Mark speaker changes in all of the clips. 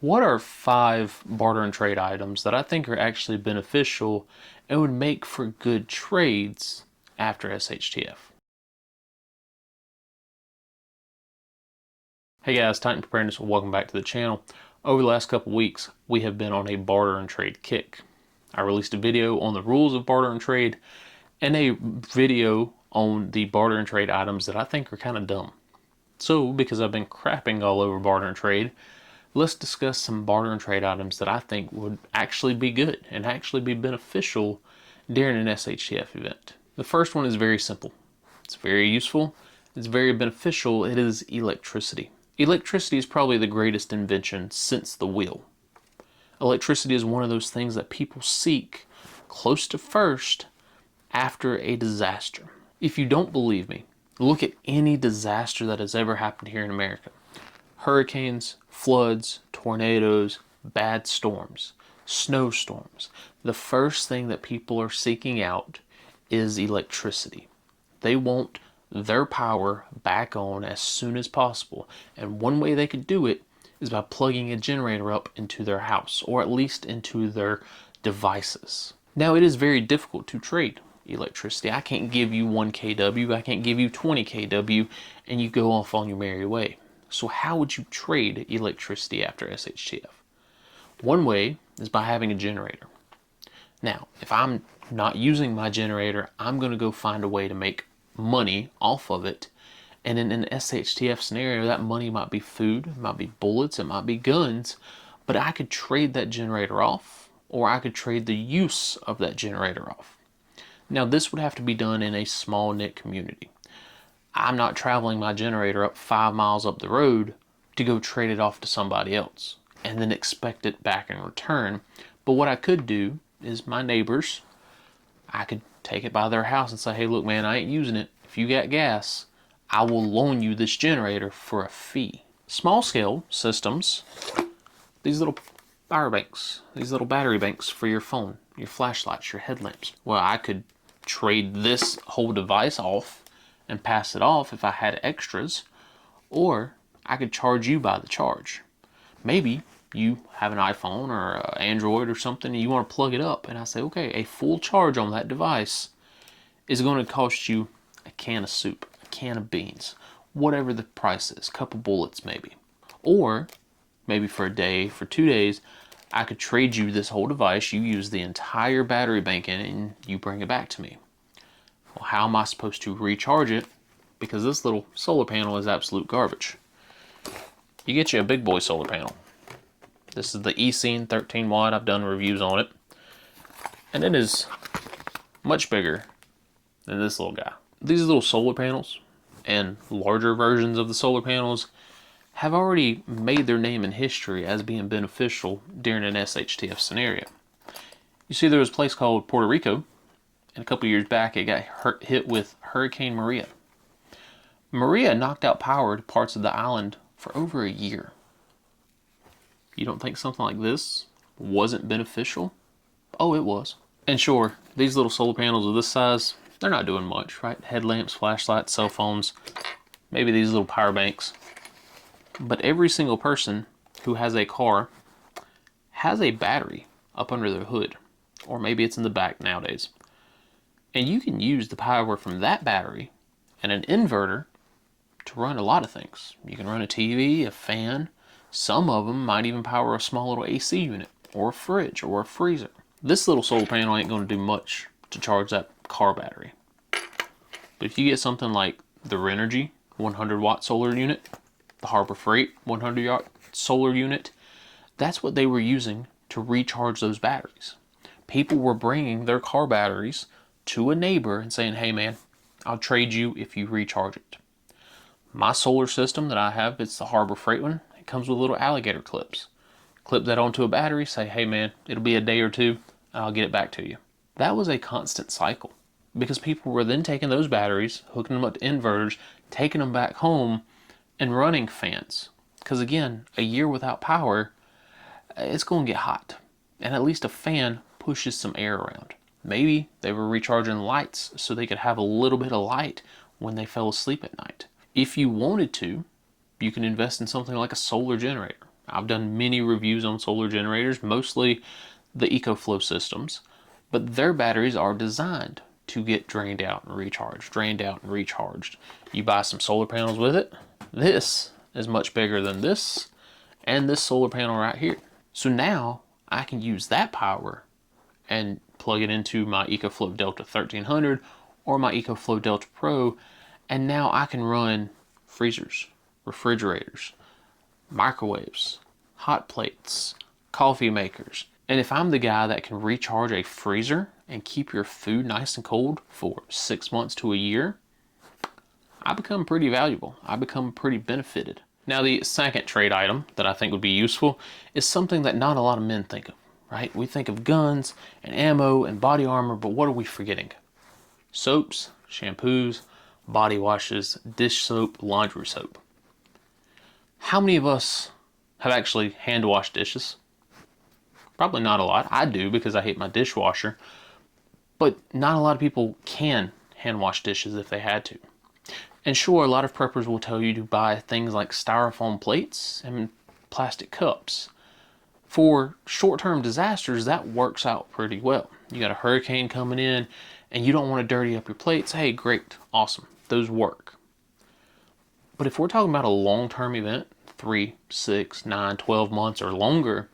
Speaker 1: What are 5 barter and trade items that I think are actually beneficial and would make for good trades after SHTF? Hey guys, Titan Preparedness, welcome back to the channel. Over the last couple weeks, we have been on a barter and trade kick. I released a video on the rules of barter and trade and a video on the barter and trade items that I think are kind of dumb. So, because I've been crapping all over barter and trade, let's discuss some barter and trade items that I think would actually be good and actually be beneficial during an SHTF event. The first one is very simple. It's very useful. It's very beneficial. It is electricity. Electricity is probably the greatest invention since the wheel. Electricity is one of those things that people seek close to first after a disaster. If you don't believe me, look at any disaster that has ever happened here in America. Hurricanes, floods, tornadoes, bad storms, snowstorms. The first thing that people are seeking out is electricity. They want their power back on as soon as possible. And one way they could do it is by plugging a generator up into their house, or at least into their devices. Now, it is very difficult to trade electricity. I can't give you 1 kW, I can't give you 20 kW, and you go off on your merry way. So how would you trade electricity after SHTF? One way is by having a generator. Now, if I'm not using my generator, I'm going to go find a way to make money off of it. And in an SHTF scenario, that money might be food, it might be bullets, it might be guns, but I could trade that generator off, or I could trade the use of that generator off. Now, this would have to be done in a small knit community. I'm not traveling my generator up 5 miles up the road to go trade it off to somebody else and then expect it back in return. But what I could do is my neighbors, I could take it by their house and say, hey, look, man, I ain't using it. If you got gas, I will loan you this generator for a fee. Small scale systems, these little power banks, these little battery banks for your phone, your flashlights, your headlamps. Well, I could trade this whole device off and pass it off if I had extras, or I could charge you by the charge. Maybe you have an iPhone or an Android or something and you want to plug it up, and I say, okay, a full charge on that device is going to cost you a can of soup, a can of beans, whatever the price is, a couple bullets maybe. Or maybe for a day, for 2 days, I could trade you this whole device, you use the entire battery bank in it, and you bring it back to me. Well, how am I supposed to recharge it? Because this little solar panel is absolute garbage. You get you a big boy solar panel. This is the eScene 13 watt. I've done reviews on it. And it is much bigger than this little guy. These little solar panels and larger versions of the solar panels have already made their name in history as being beneficial during an SHTF scenario. You see, there was a place called Puerto Rico, and a couple years back it got hit with Hurricane Maria. Maria knocked out power to parts of the island for over a year. You don't think something like this wasn't beneficial? Oh, it was. And sure, these little solar panels of this size, they're not doing much, right? Headlamps, flashlights, cell phones, maybe these little power banks. But every single person who has a car has a battery up under their hood, or maybe it's in the back nowadays. And you can use the power from that battery and an inverter to run a lot of things. You can run a TV, a fan. Some of them might even power a small little AC unit, or a fridge, or a freezer. This little solar panel ain't going to do much to charge that car battery. But if you get something like the Renogy 100 watt solar unit, the Harbor Freight 100 watt solar unit, that's what they were using to recharge those batteries. People were bringing their car batteries to a neighbor and saying, hey man, I'll trade you if you recharge it. My solar system that I have, it's the Harbor Freight one. It comes with little alligator clips. Clip that onto a battery, say, hey man, it'll be a day or two, and I'll get it back to you. That was a constant cycle because people were then taking those batteries, hooking them up to inverters, taking them back home, and running fans. Because again, a year without power, it's going to get hot. And at least a fan pushes some air around. Maybe they were recharging lights so they could have a little bit of light when they fell asleep at night. If you wanted to, you can invest in something like a solar generator, I've done many reviews on solar generators, mostly the Ecoflow systems, but their batteries are designed to get drained out and recharged, drained out and recharged. You buy some solar panels with it. This is much bigger than this and this solar panel right here. So now I can use that power and plug it into my Ecoflow Delta 1300 or my Ecoflow Delta Pro, and now I can run freezers, refrigerators, microwaves, hot plates, coffee makers. And if I'm the guy that can recharge a freezer and keep your food nice and cold for 6 months to a year, I become pretty valuable. I become pretty benefited. Now, the second trade item that I think would be useful is something that not a lot of men think of, right? We think of guns and ammo and body armor, but what are we forgetting? Soaps, shampoos, body washes, dish soap, laundry soap. How many of us have actually hand washed dishes? Probably not a lot. I do because I hate my dishwasher, but not a lot of people can hand wash dishes if they had to. And sure, a lot of preppers will tell you to buy things like styrofoam plates and plastic cups. For short-term disasters, that works out pretty well. You got a hurricane coming in and you don't want to dirty up your plates. Hey, great, awesome, those work. But if we're talking about a long-term event, 3, 6, 9, 12 months or longer,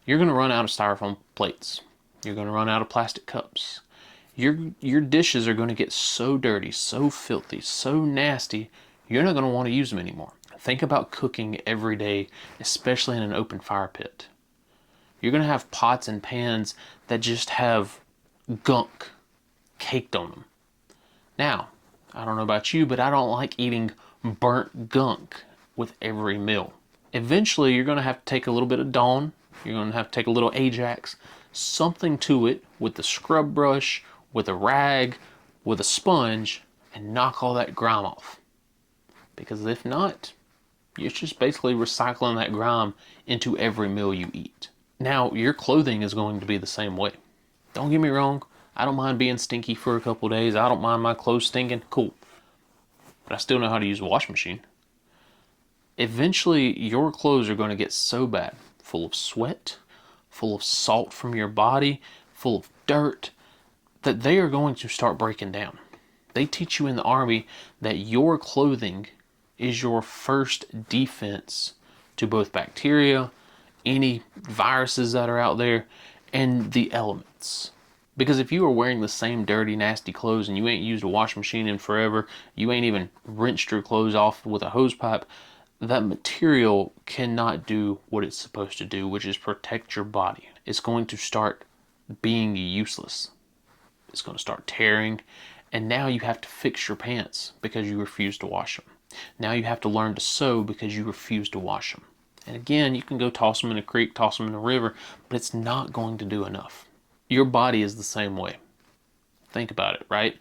Speaker 1: you're going to run out of styrofoam plates. You're going to run out of plastic cups. Your dishes are going to get so dirty, so filthy, so nasty, you're not going to want to use them anymore. Think about cooking every day, especially in an open fire pit. You're going to have pots and pans that just have gunk caked on them. Now, I don't know about you, but I don't like eating burnt gunk with every meal. Eventually, you're going to have to take a little bit of Dawn. You're going to have to take a little Ajax, something to it with the scrub brush, with a rag, with a sponge, and knock all that grime off. Because if not, you're just basically recycling that grime into every meal you eat. Now, your clothing is going to be the same way. Don't get me wrong, I don't mind being stinky for a couple days. I don't mind my clothes stinking, cool. But I still know how to use a washing machine. Eventually, your clothes are going to get so bad, full of sweat, full of salt from your body, full of dirt, that they are going to start breaking down. They teach you in the Army that your clothing is your first defense to both bacteria, any viruses that are out there, and the elements. Because if you are wearing the same dirty, nasty clothes and you ain't used a washing machine in forever, you ain't even rinsed your clothes off with a hose pipe, that material cannot do what it's supposed to do, which is protect your body. It's going to start being useless. It's going to start tearing, and now you have to fix your pants because you refuse to wash them. Now you have to learn to sew because you refuse to wash them. And again, you can go toss them in a creek, toss them in a river, but it's not going to do enough. Your body is the same way. Think about it, right?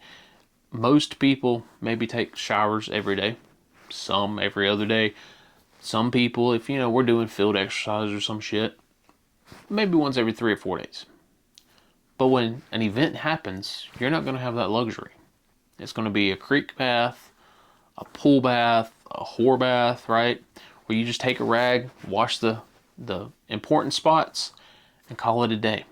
Speaker 1: Most people maybe take showers every day, some every other day. Some people, if we're doing field exercise or some shit, maybe once every 3 or 4 days. But when an event happens, you're not going to have that luxury. It's going to be a creek bath, a pool bath, a whore bath, right? Where you just take a rag, wash the important spots, and call it a day.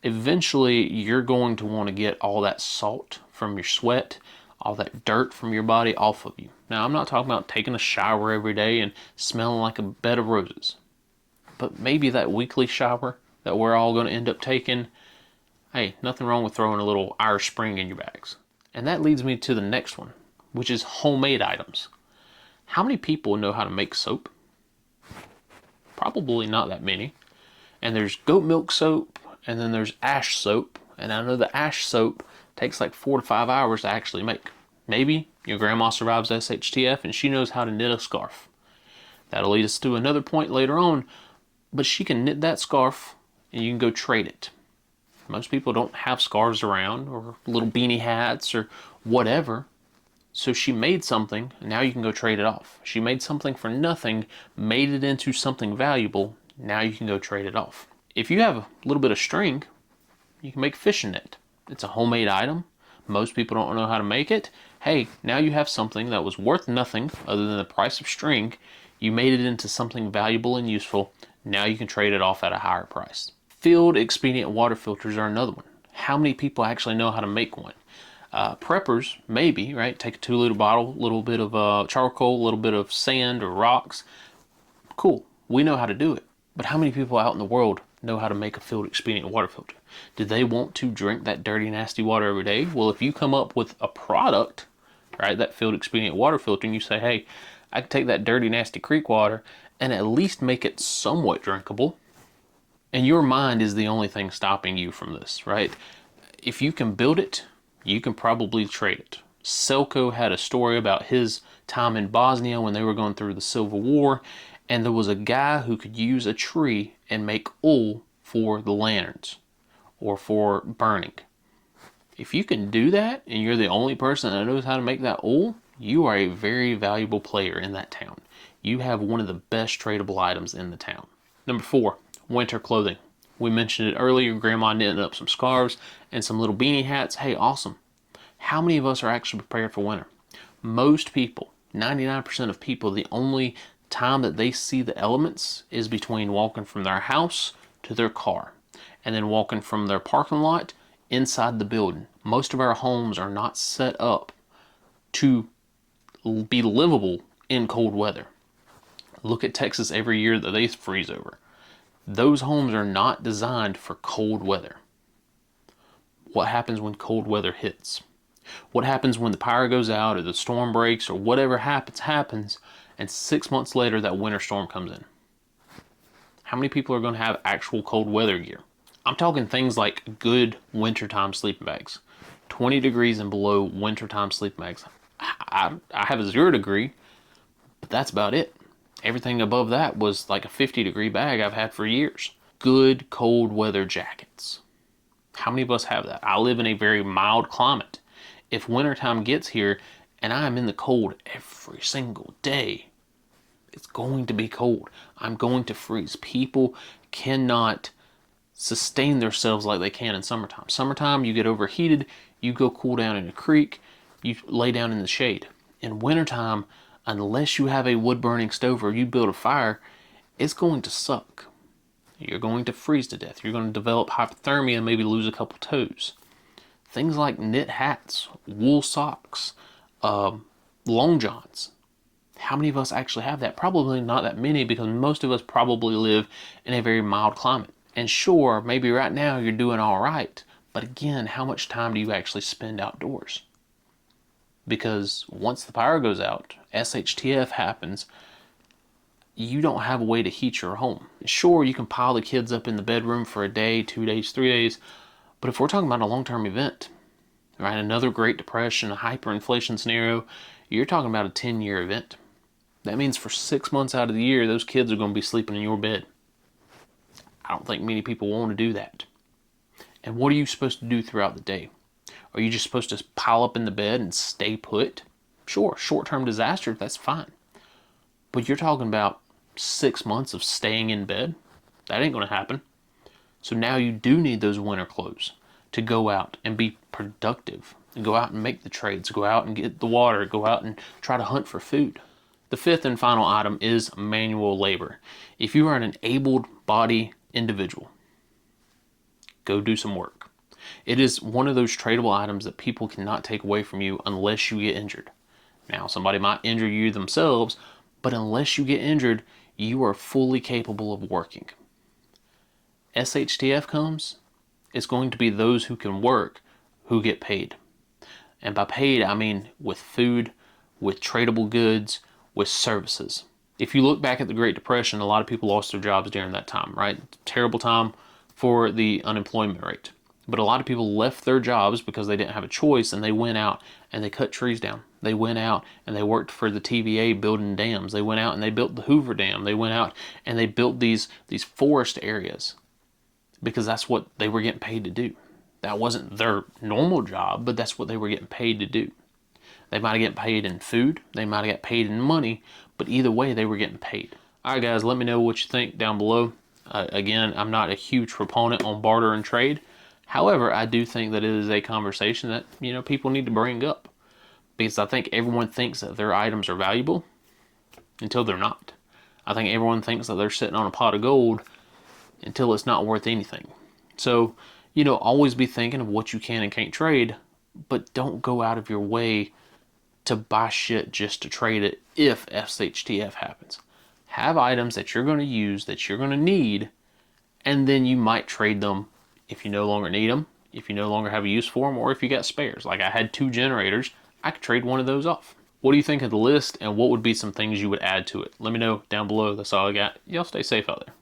Speaker 1: Eventually, you're going to want to get all that salt from your sweat, all that dirt from your body off of you. Now, I'm not talking about taking a shower every day and smelling like a bed of roses. But maybe that weekly shower that we're all going to end up taking, hey, nothing wrong with throwing a little Irish Spring in your bags. And that leads me to the next one, which is homemade items. How many people know how to make soap? Probably not that many. And there's goat milk soap, and then there's ash soap. And I know the ash soap takes like 4 to 5 hours to actually make. Maybe your grandma survives SHTF and she knows how to knit a scarf. That'll lead us to another point later on, but she can knit that scarf and you can go trade it. Most people don't have scarves around or little beanie hats or whatever. So she made something, and now you can go trade it off. She made something for nothing, made it into something valuable, now you can go trade it off. If you have a little bit of string, you can make a fishing net. It's a homemade item. Most people don't know how to make it. Hey, now you have something that was worth nothing other than the price of string. You made it into something valuable and useful. Now you can trade it off at a higher price. Field expedient water filters are another one. How many people actually know how to make one? Preppers, maybe, right? Take a 2-liter bottle, a little bit of charcoal, a little bit of sand or rocks. Cool, we know how to do it. But how many people out in the world know how to make a field expedient water filter? Do they want to drink that dirty, nasty water every day? Well, if you come up with a product, right, that field expedient water filter, and you say, hey, I can take that dirty, nasty creek water and at least make it somewhat drinkable, and your mind is the only thing stopping you from this, right? If you can build it, you can probably trade it. Selko had a story about his time in Bosnia when they were going through the Civil War, and there was a guy who could use a tree and make oil for the lanterns or for burning. If you can do that and you're the only person that knows how to make that oil, you are a very valuable player in that town. You have one of the best tradable items in the town. Number 4, winter clothing. We mentioned it earlier, Grandma knitting up some scarves and some little beanie hats. Hey, awesome. How many of us are actually prepared for winter? Most people, 99% of people, the only time that they see the elements is between walking from their house to their car and then walking from their parking lot inside the building. Most of our homes are not set up to be livable in cold weather. Look at Texas every year that they freeze over. Those homes are not designed for cold weather. What happens when cold weather hits? What happens when the power goes out or the storm breaks or whatever happens, and 6 months later that winter storm comes in? How many people are going to have actual cold weather gear? I'm talking things like good wintertime sleeping bags. 20 degrees and below wintertime sleeping bags. I have a 0 degree, but that's about it. Everything above that was like a 50-degree bag I've had for years. Good cold weather jackets. How many of us have that? I live in a very mild climate. If wintertime gets here and I'm in the cold every single day, it's going to be cold. I'm going to freeze. People cannot sustain themselves like they can in summertime. Summertime, you get overheated, you go cool down in a creek, you lay down in the shade. In wintertime, unless you have a wood-burning stove or you build a fire, it's going to suck. You're going to freeze to death. You're going to develop hypothermia and maybe lose a couple toes. Things like knit hats, wool socks, long johns. How many of us actually have that? Probably not that many, because most of us probably live in a very mild climate. And sure, maybe right now you're doing all right, but again, how much time do you actually spend outdoors? Because once the power goes out, SHTF happens, you don't have a way to heat your home. Sure, you can pile the kids up in the bedroom for a day, 2 days, 3 days, but if we're talking about a long-term event, right, another Great Depression, a hyperinflation scenario, you're talking about a 10-year event. That means for 6 months out of the year, those kids are going to be sleeping in your bed. I don't think many people want to do that. And what are you supposed to do throughout the day? Are you just supposed to pile up in the bed and stay put? Sure, short-term disaster, that's fine. But you're talking about 6 months of staying in bed? That ain't going to happen. So now you do need those winter clothes to go out and be productive, and go out and make the trades, go out and get the water, go out and try to hunt for food. The 5th and final item is manual labor. If you are an able-bodied individual, go do some work. It is one of those tradable items that people cannot take away from you unless you get injured. Now, somebody might injure you themselves, but unless you get injured, you are fully capable of working. SHTF comes, it's going to be those who can work who get paid. And by paid, I mean with food, with tradable goods, with services. If you look back at the Great Depression, a lot of people lost their jobs during that time, right? Terrible time for the unemployment rate. But a lot of people left their jobs because they didn't have a choice, and they went out and they cut trees down. They went out and they worked for the TVA building dams. They went out and they built the Hoover Dam. They went out and they built these forest areas because that's what they were getting paid to do. That wasn't their normal job, but that's what they were getting paid to do. They might have gotten paid in food. They might have got paid in money, but either way, they were getting paid. All right, guys, let me know what you think down below. Again, I'm not a huge proponent on barter and trade. However, I do think that it is a conversation that, people need to bring up, because I think everyone thinks that their items are valuable until they're not. I think everyone thinks that they're sitting on a pot of gold until it's not worth anything. So, you know, always be thinking of what you can and can't trade, but don't go out of your way to buy shit just to trade it if SHTF happens. Have items that you're going to use, that you're going to need, and then you might trade them if you no longer need them, if you no longer have a use for them, or if you got spares. Like I had 2 generators, I could trade one of those off. What do you think of the list, and what would be some things you would add to it? Let me know down below. That's all I got. Y'all stay safe out there.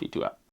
Speaker 1: T2 out.